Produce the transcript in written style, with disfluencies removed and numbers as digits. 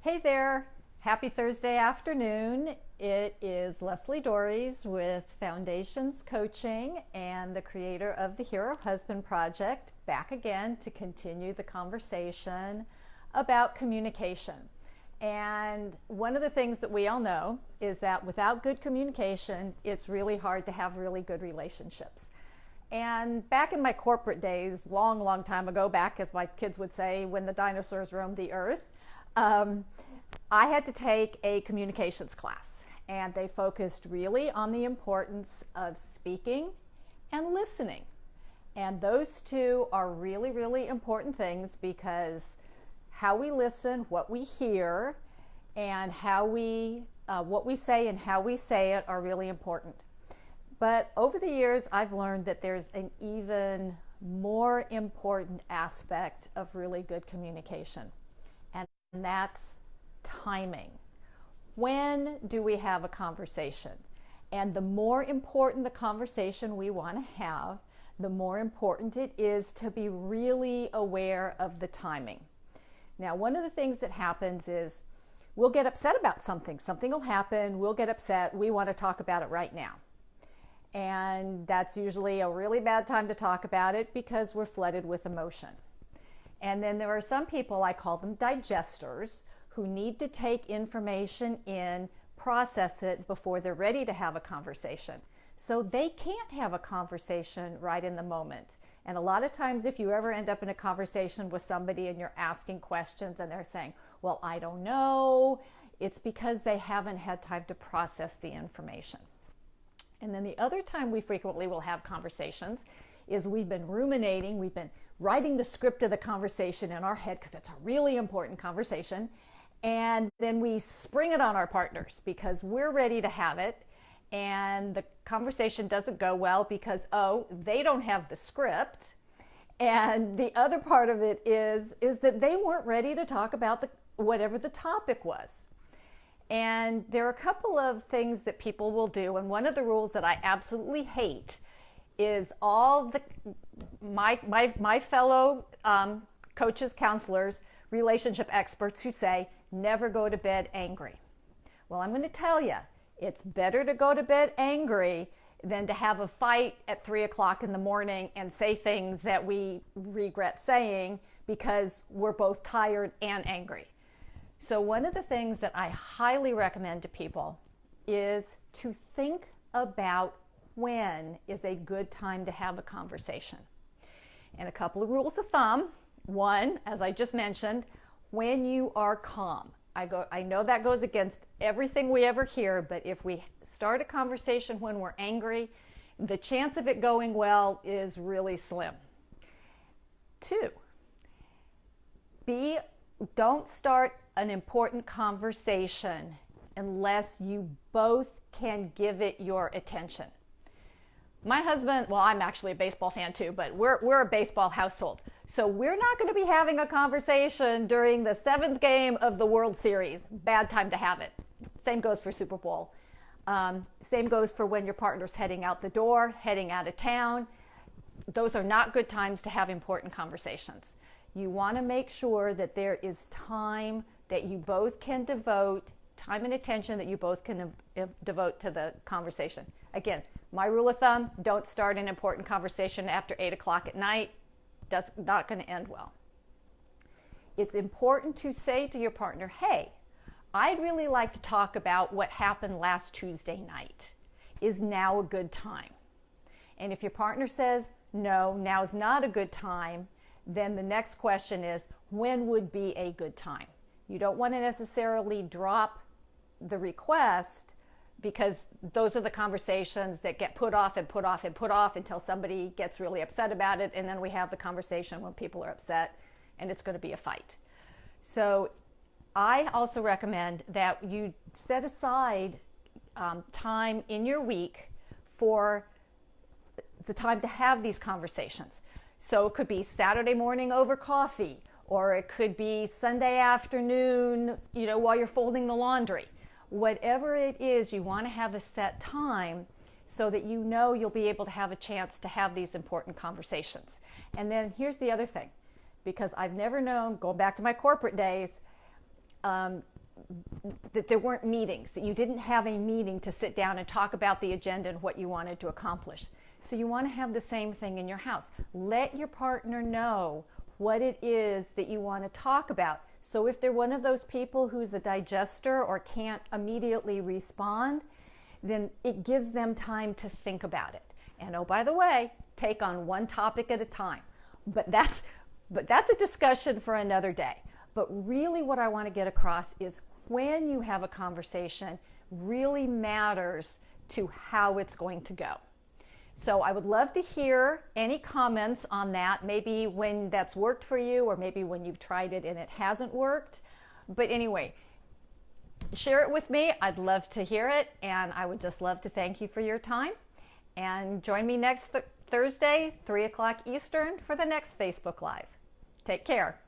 Hey there, happy Thursday afternoon. It is Leslie Dories with Foundations Coaching and the creator of the Hero Husband Project, back again to continue the conversation about communication. And one of the things that we all know is that without good communication, it's really hard to have really good relationships. And back in my corporate days, long time ago, back as my kids would say, when the dinosaurs roamed the earth, I had to take a communications class, and they focused really on the importance of speaking and listening. And those two are really important things, because how we listen, what we hear, and how what we say and how we say it are really important. But over the years, I've learned that there's an even more important aspect of really good communication, and that's timing. When do we have a conversation? And the more important the conversation we want to have, the more important it is to be really aware of the timing. Now, one of the things that happens is we'll get upset about something. Something will happen, we'll get upset, we want to talk about it right now. And that's usually a really bad time to talk about it because we're flooded with emotion. And then there are some people, I call them digesters, who need to take information in, process it before they're ready to have a conversation. So they can't have a conversation right in the moment. And a lot of times, if you ever end up in a conversation with somebody and you're asking questions and they're saying, well, I don't know, it's because they haven't had time to process the information. And then the other time we frequently will have conversations is we've been ruminating, we've been writing the script of the conversation in our head because it's a really important conversation, and then we spring it on our partners because we're ready to have it, and the conversation doesn't go well because, oh, they don't have the script. And the other part of it is that they weren't ready to talk about whatever the topic was. And there are a couple of things that people will do, and one of the rules that I absolutely hate is my fellow coaches, counselors, relationship experts who say, never go to bed angry. Well, I'm going to tell you, it's better to go to bed angry than to have a fight at 3 o'clock in the morning and say things that we regret saying because we're both tired and angry. So one of the things that I highly recommend to people is to think about when is a good time to have a conversation. And a couple of rules of thumb. One, as I just mentioned, when you are calm. I know that goes against everything we ever hear, but if we start a conversation when we're angry, the chance of it going well is really slim. Two, don't start an important conversation unless you both can give it your attention. My husband, well, I'm actually a baseball fan too, but we're a baseball household. So we're not going to be having a conversation during the 7th game of the World Series. Bad time to have it. Same goes for Super Bowl. Same goes for when your partner's heading out the door, heading out of town. Those are not good times to have important conversations. You want to make sure that there is time that you both can devote, time and attention that you both can devote to the conversation. Again, my rule of thumb, don't start an important conversation after 8 o'clock at night. That's not going to end well. It's important to say to your partner, hey, I'd really like to talk about what happened last Tuesday night. Is now a good time? And if your partner says, no, now's not a good time, then the next question is, when would be a good time? You don't want to necessarily drop the request, because those are the conversations that get put off and put off and put off until somebody gets really upset about it, and then we have the conversation when people are upset and it's going to be a fight. So I also recommend that you set aside time in your week for the time to have these conversations. So it could be Saturday morning over coffee, or it could be Sunday afternoon, while you're folding the laundry. Whatever it is, you want to have a set time so that you'll be able to have a chance to have these important conversations. And then here's the other thing, because I've never known, going back to my corporate days, that there weren't meetings, that you didn't have a meeting to sit down and talk about the agenda and what you wanted to accomplish. So you want to have the same thing in your house. Let your partner know what it is that you want to talk about. So if they're one of those people who's a digester or can't immediately respond, then it gives them time to think about it. And oh, by the way, take on one topic at a time. But that's a discussion for another day. But really what I want to get across is when you have a conversation really matters to how it's going to go. So I would love to hear any comments on that, maybe when that's worked for you or maybe when you've tried it and it hasn't worked. But anyway, share it with me. I'd love to hear it, and I would just love to thank you for your time. And join me next Thursday, 3 o'clock Eastern, for the next Facebook Live. Take care.